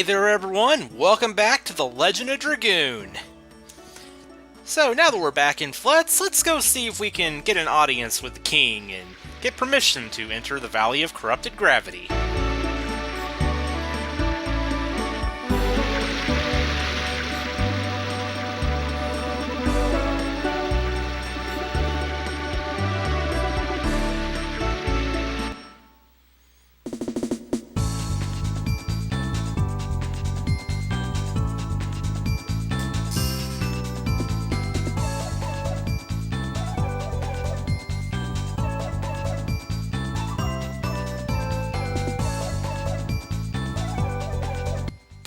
Hey there everyone, welcome back to The Legend of Dragoon. So now that we're back in Fletz, let's go see if we can get an audience with the king and get permission to enter the Valley of Corrupted Gravity.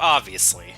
Obviously.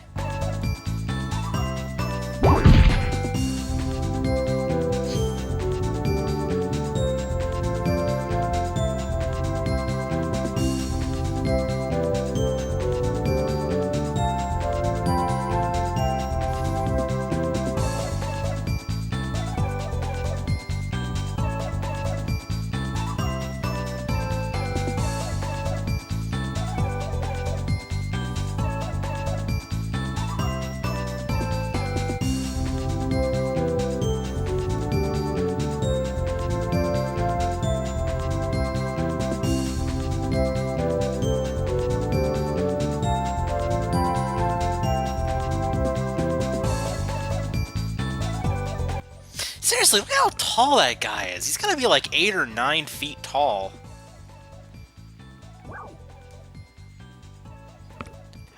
Seriously, look how tall that guy is. He's gotta be like 8 or 9 feet tall.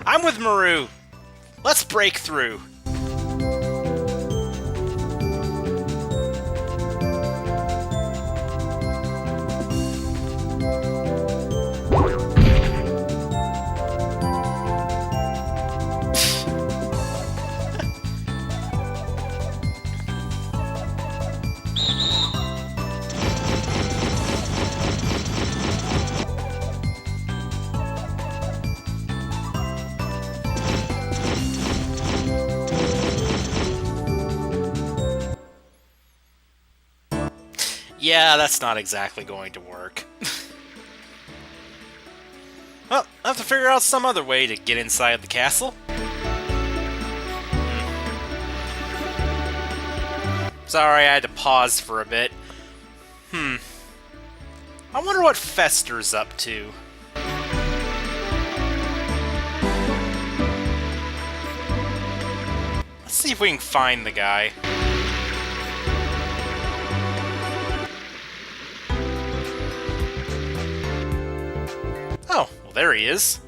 I'm with Maru. Let's break through. Yeah, that's not exactly going to work. Well, I have to figure out some other way to get inside the castle. Sorry, I had to pause for a bit. I wonder what Fester's up to. Let's see if we can find the guy. Oh, well there he is.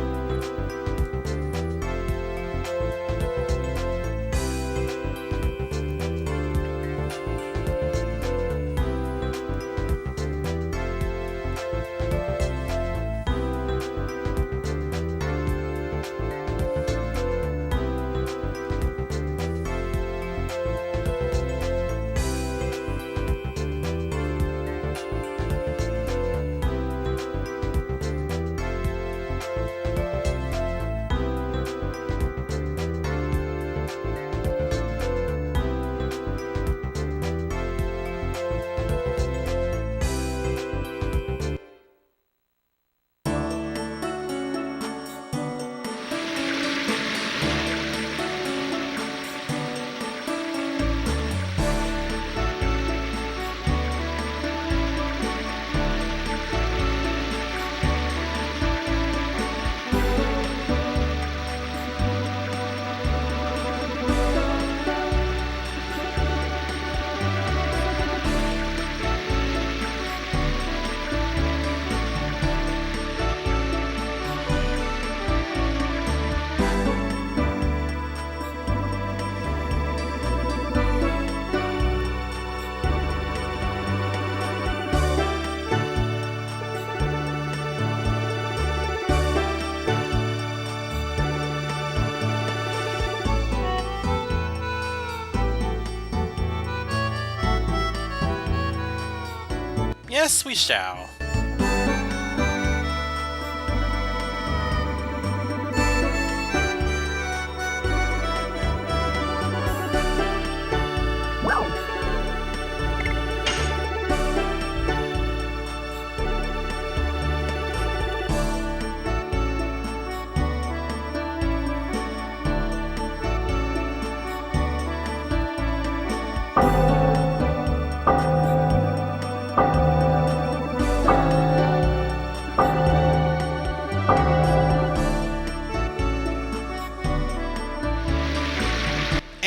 Yes, we shall.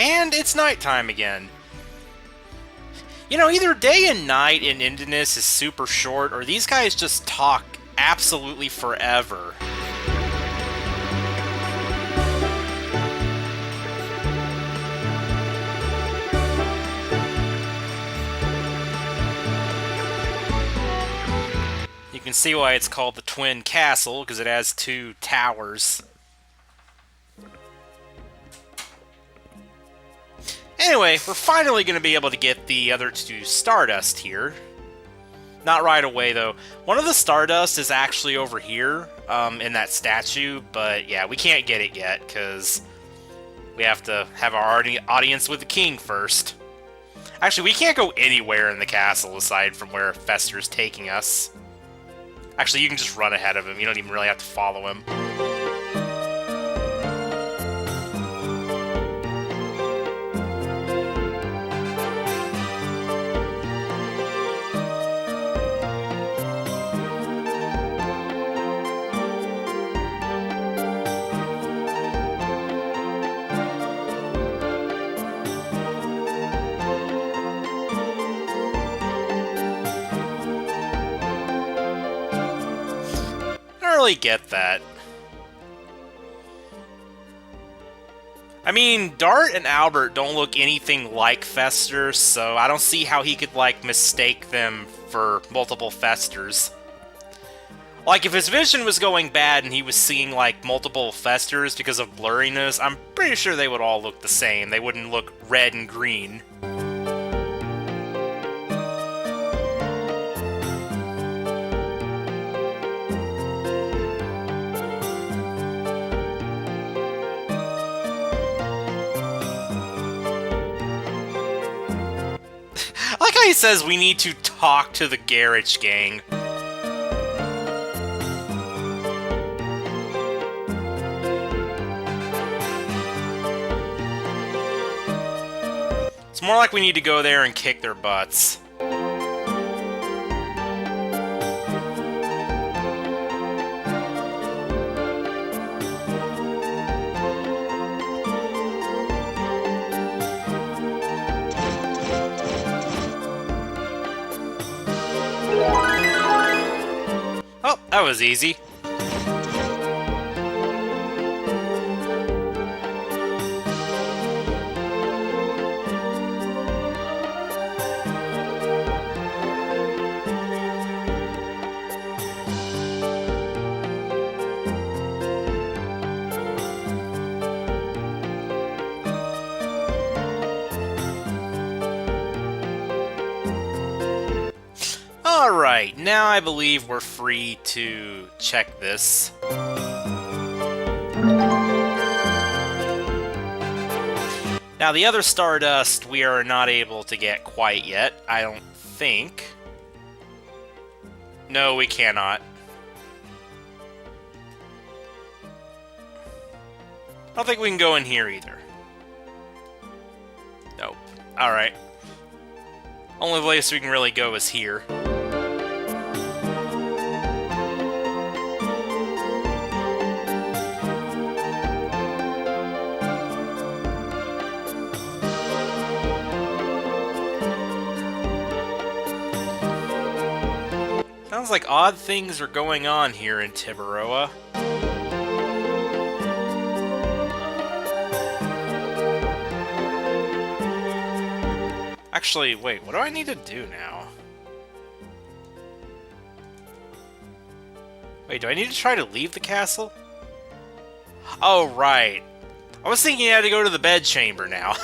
And it's nighttime again. You know, either day and night in Indinus is super short, or these guys just talk absolutely forever. You can see why it's called the Twin Castle, because it has two towers. Anyway, we're finally going to be able to get the other two Stardust here. Not right away, though. One of the Stardust is actually over here, in that statue, but yeah, we can't get it yet, because we have to have our audience with the king first. Actually, we can't go anywhere in the castle aside from where Fester's taking us. Actually, you can just run ahead of him. You don't even really have to follow him. Really get that. I mean, Dart and Albert don't look anything like Fester, so I don't see how he could, like, mistake them for multiple Festers. Like, if his vision was going bad and he was seeing, like, multiple Festers because of blurriness, I'm pretty sure they would all look the same. They wouldn't look red and green. He says we need to talk to the Garage Gang. It's more like we need to go there and kick their butts. Oh, that was easy. Alright, now I believe we're free to check this. Now the other Stardust we are not able to get quite yet, I don't think. No, we cannot. I don't think we can go in here either. Nope. Alright. Only place we can really go is here. Sounds like odd things are going on here in Tiberoa. Actually, wait, what do I need to do now? Wait, do I need to try to leave the castle? Oh, right. I was thinking I had to go to the bedchamber now.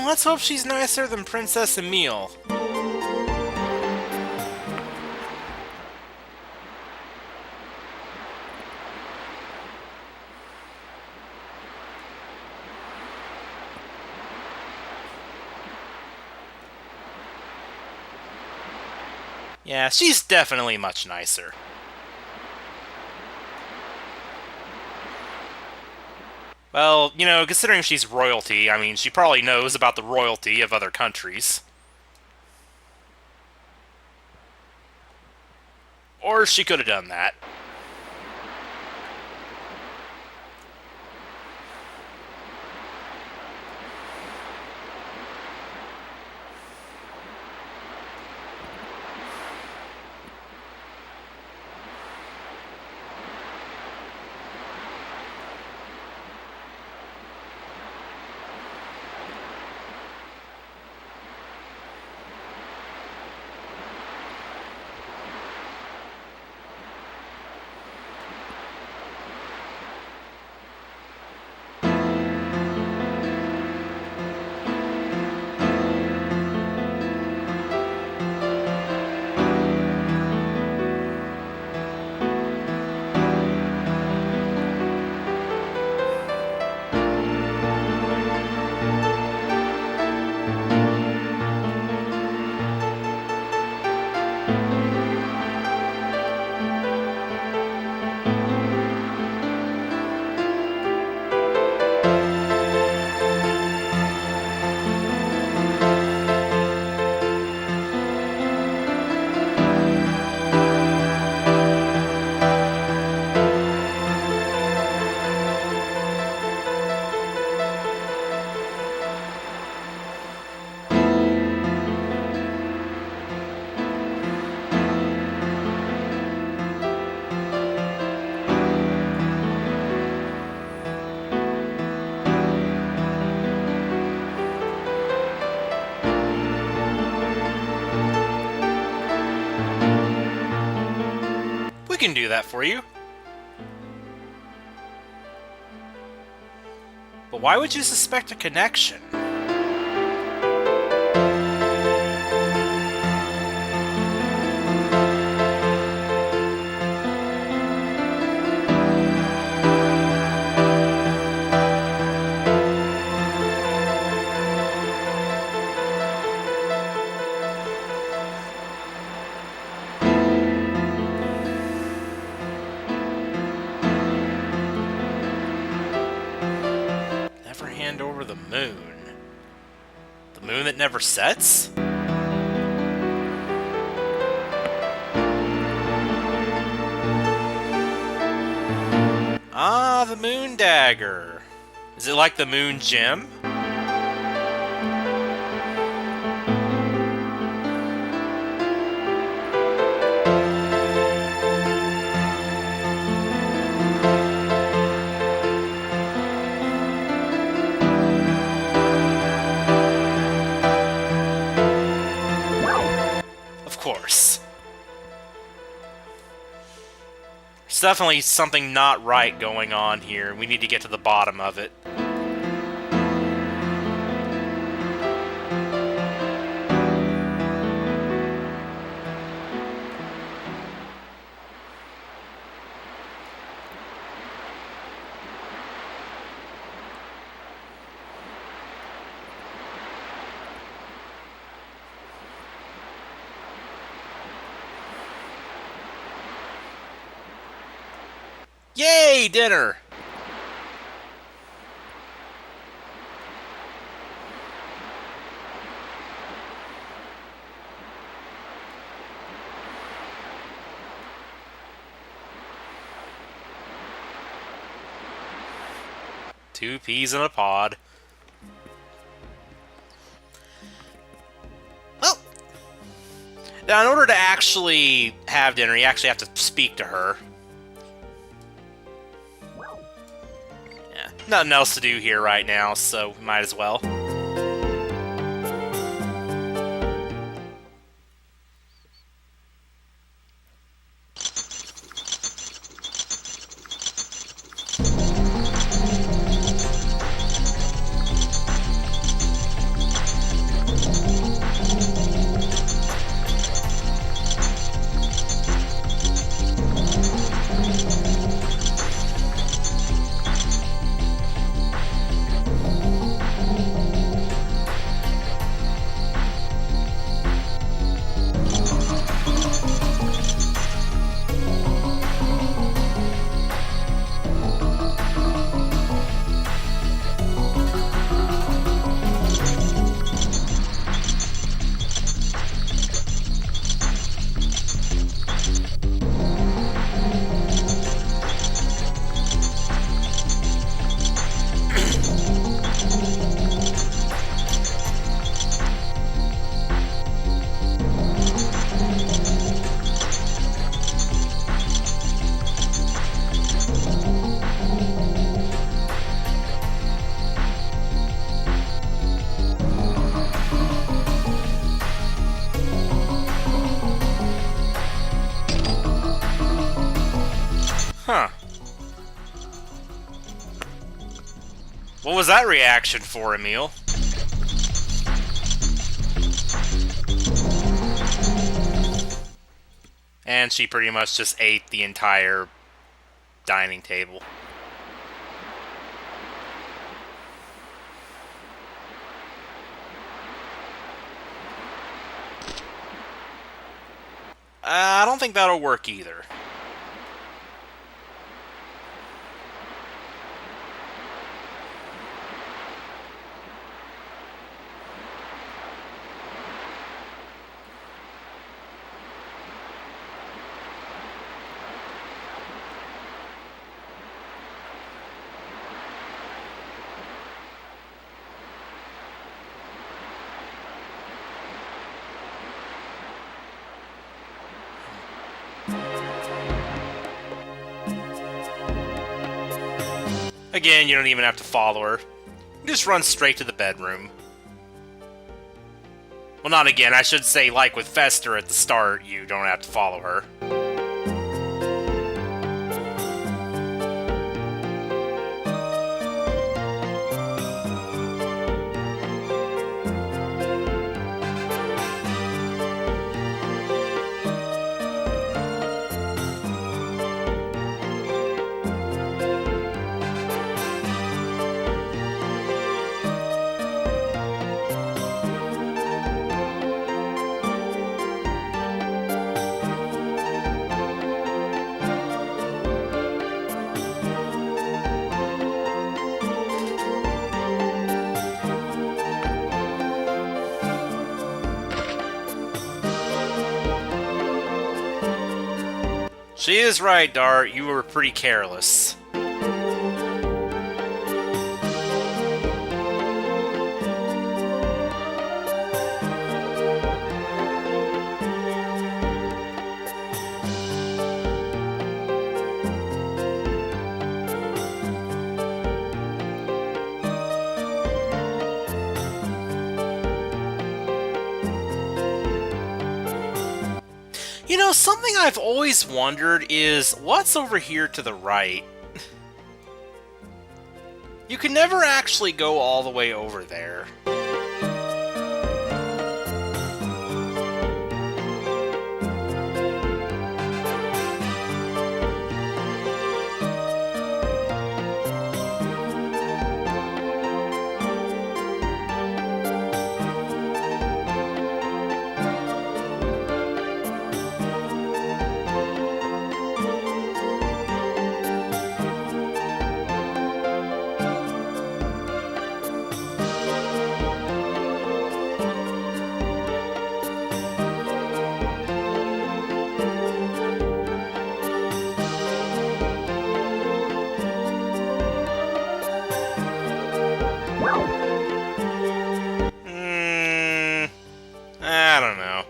Let's hope she's nicer than Princess Emile. Yeah, she's definitely much nicer. Well, you know, considering she's royalty, I mean, she probably knows about the royalty of other countries. Or she could have done that. We can do that for you. But why would you suspect a connection? Never hand over the moon. The moon that never sets? Ah, the moon dagger. Is it like the moon gem? Of course. There's definitely something not right going on here. We need to get to the bottom of it. Yay, dinner! Two peas in a pod. Well, now in order to actually have dinner, you actually have to speak to her. Yeah, nothing else to do here right now, so might as well. What was that reaction for, Emil? And she pretty much just ate the entire dining table. I don't think that'll work either. Again, you don't even have to follow her. You just run straight to the bedroom. Well, not again. I should say, like with Fester at the start, you don't have to follow her. She is right, Dart. You were pretty careless. You know, something I've always wondered is, what's over here to the right? You can never actually go all the way over there. I don't know.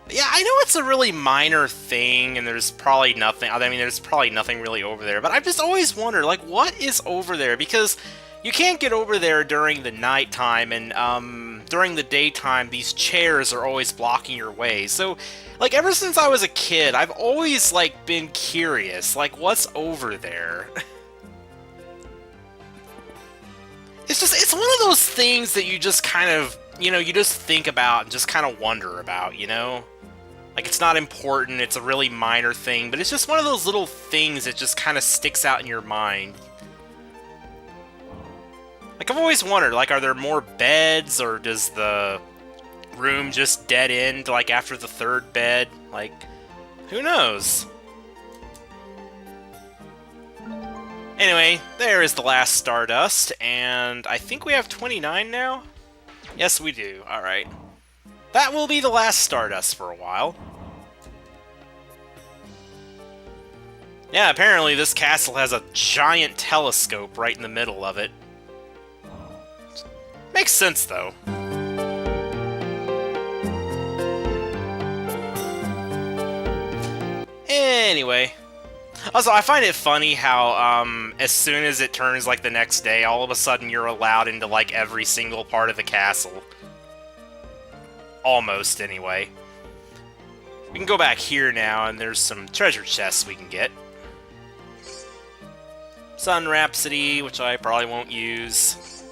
Yeah, I know it's a really minor thing, and there's probably nothing. I mean, there's probably nothing really over there. But I've just always wondered, like, what is over there? Because you can't get over there during the nighttime, and during the daytime, these chairs are always blocking your way. So, like, ever since I was a kid, I've always like been curious, like, what's over there? It's one of those things that you just kind of, you just think about and just kind of wonder about, Like, it's not important, it's a really minor thing, but it's just one of those little things that just kind of sticks out in your mind. Like, I've always wondered, like, are there more beds, or does the room just dead end, like, after the third bed? Like, who knows? Anyway, there is the last Stardust, and I think we have 29 now? Yes, we do. Alright. That will be the last Stardust for a while. Yeah, apparently this castle has a giant telescope right in the middle of it. Makes sense, though. Anyway. Also, I find it funny how, as soon as it turns, like, the next day, all of a sudden you're allowed into, like, every single part of the castle. Almost, anyway. We can go back here now, and there's some treasure chests we can get. Sun Rhapsody, which I probably won't use.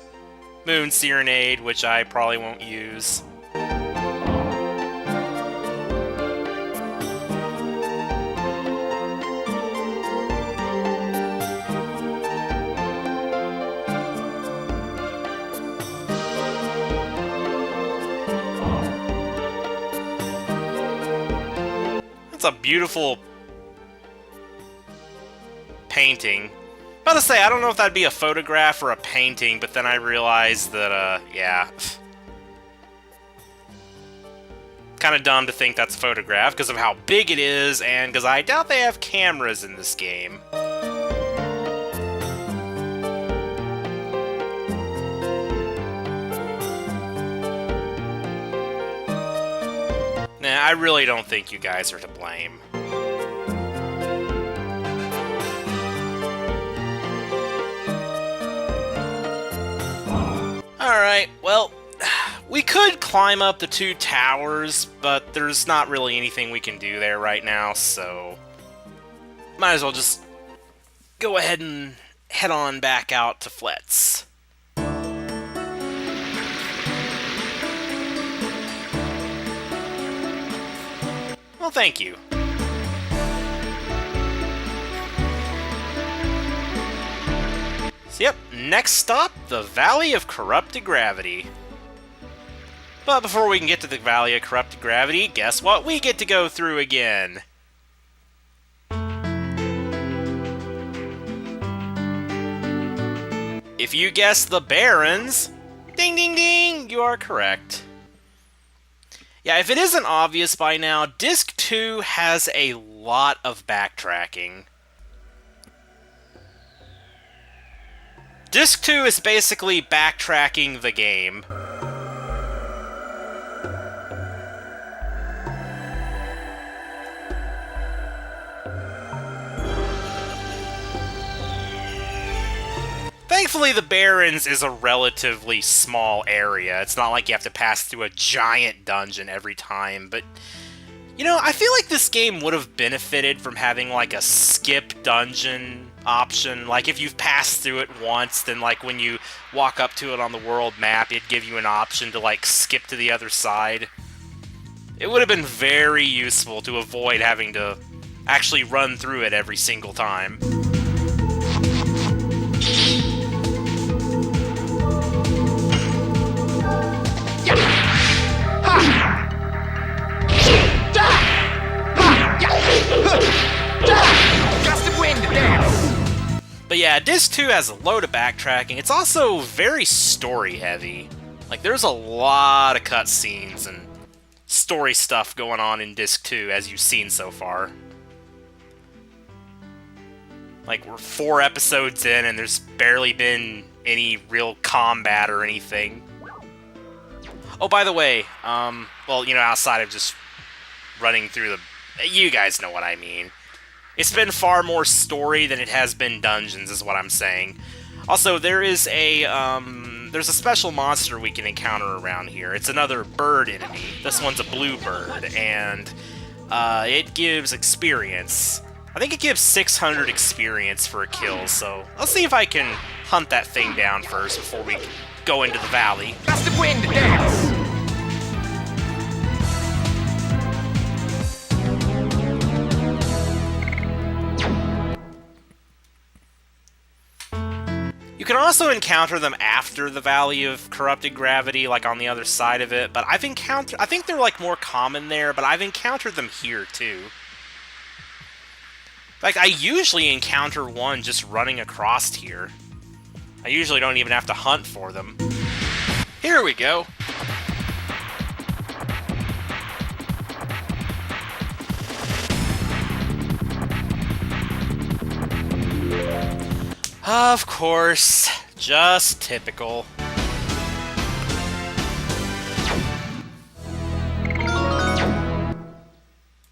Moon Serenade, which I probably won't use. That's a beautiful painting. About to say, I don't know if that'd be a photograph or a painting, but then I realized that, yeah. Kind of dumb to think that's a photograph because of how big it is, and because I doubt they have cameras in this game. Nah, I really don't think you guys are to blame. Alright, well, we could climb up the 2 towers, but there's not really anything we can do there right now, so might as well just go ahead and head on back out to Fletz. Well, thank you. So, yep, next stop, the Valley of Corrupted Gravity. But before we can get to the Valley of Corrupted Gravity, guess what we get to go through again? If you guessed the Barrens, ding ding ding, you are correct. Yeah, if it isn't obvious by now, Disc 2 has a lot of backtracking. Disc 2 is basically backtracking the game. Thankfully, the Barrens is a relatively small area. It's not like you have to pass through a giant dungeon every time, but you know, I feel like this game would have benefited from having, like, a skip dungeon option. Like, if you've passed through it once, then, like, when you walk up to it on the world map, it'd give you an option to, like, skip to the other side. It would have been very useful to avoid having to actually run through it every single time. But yeah, Disc 2 has a load of backtracking. It's also very story-heavy. Like, there's a lot of cutscenes and story stuff going on in Disc 2, as you've seen so far. Like, we're 4 episodes in, and there's barely been any real combat or anything. Oh, by the way, well, you know, outside of just running through the... You guys know what I mean. It's been far more story than it has been dungeons, is what I'm saying. Also, there's a special monster we can encounter around here. It's another bird enemy. This one's a blue bird, and it gives experience. I think it gives 600 experience for a kill, so let's see if I can hunt that thing down first before we go into the valley. Gust of wind, dance! You can also encounter them after the Valley of Corrupted Gravity, like on the other side of it, but I think they're like more common there, but I've encountered them here too. Like, I usually encounter one just running across here. I usually don't even have to hunt for them. Here we go. Of course. Just typical.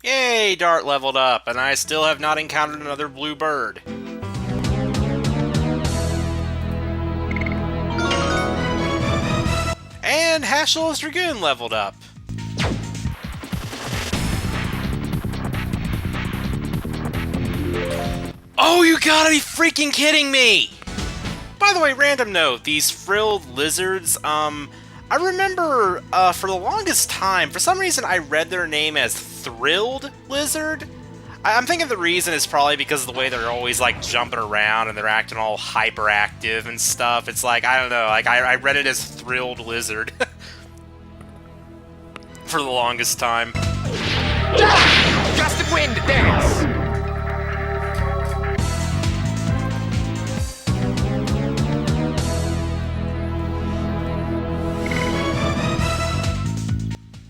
Yay, Dart leveled up, and I still have not encountered another blue bird. And Hashel's Dragoon leveled up. Oh, you gotta be freaking kidding me! By the way, random note, these frilled lizards, I remember, for the longest time, for some reason I read their name as Thrilled Lizard. I'm thinking the reason is probably because of the way they're always, like, jumping around and they're acting all hyperactive and stuff. It's like, I don't know, like, I read it as Thrilled Lizard. For the longest time. Gust of wind, dance!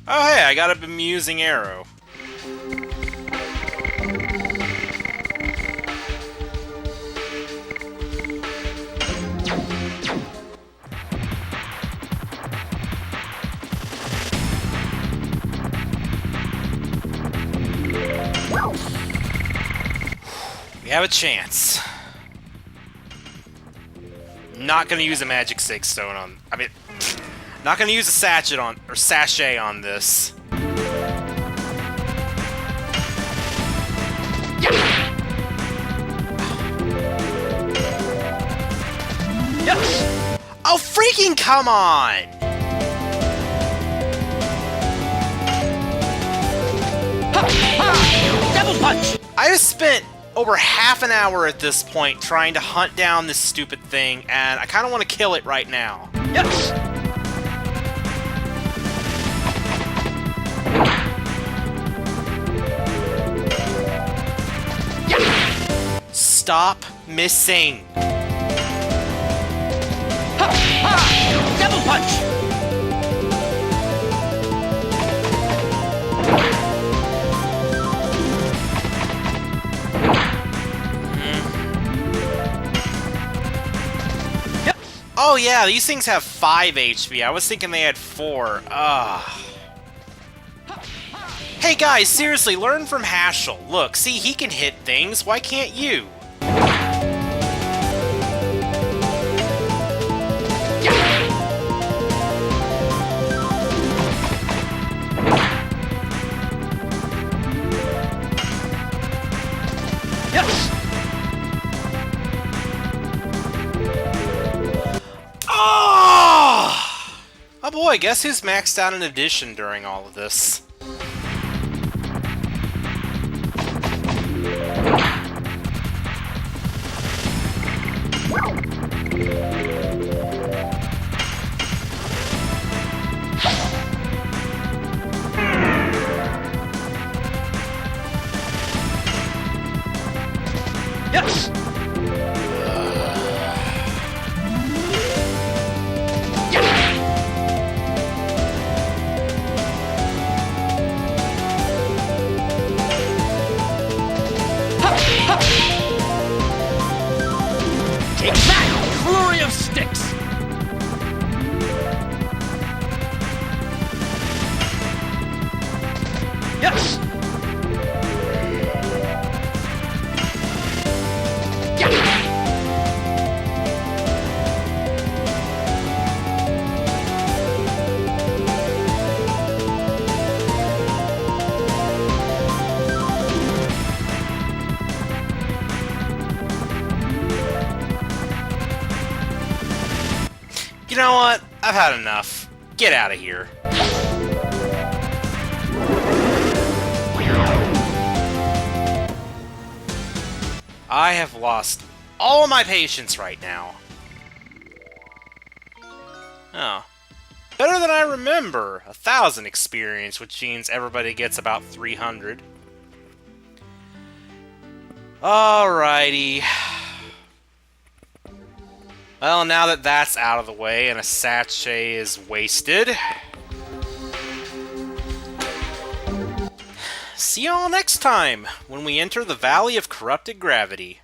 Oh hey, I got a bemusing arrow. We have a chance. Not gonna use a magic six stone on. Not gonna use a sachet on this. Yes! Oh, freaking come on! Ha! Ha! Devil punch! I have spent over half an hour at this point trying to hunt down this stupid thing, and I kind of want to kill it right now. Yes! Stop missing. Ha! Ha! Devil punch! Yep. Oh yeah, these things have 5 HP. I was thinking they had 4. Ugh. Hey guys, seriously, learn from Hashel. Look, see, he can hit things. Why can't you? Yes! Oh! Oh boy, guess who's maxed out an addition during all of this? Yes! Take that! Flurry of sticks! Yes! You know what? I've had enough. Get out of here. I have lost all my patience right now. Oh. Better than I remember. 1,000 experience, which means everybody gets about 300. Alrighty. Well, now that that's out of the way and a sachet is wasted, see y'all next time when we enter the Valley of Corrupted Gravity.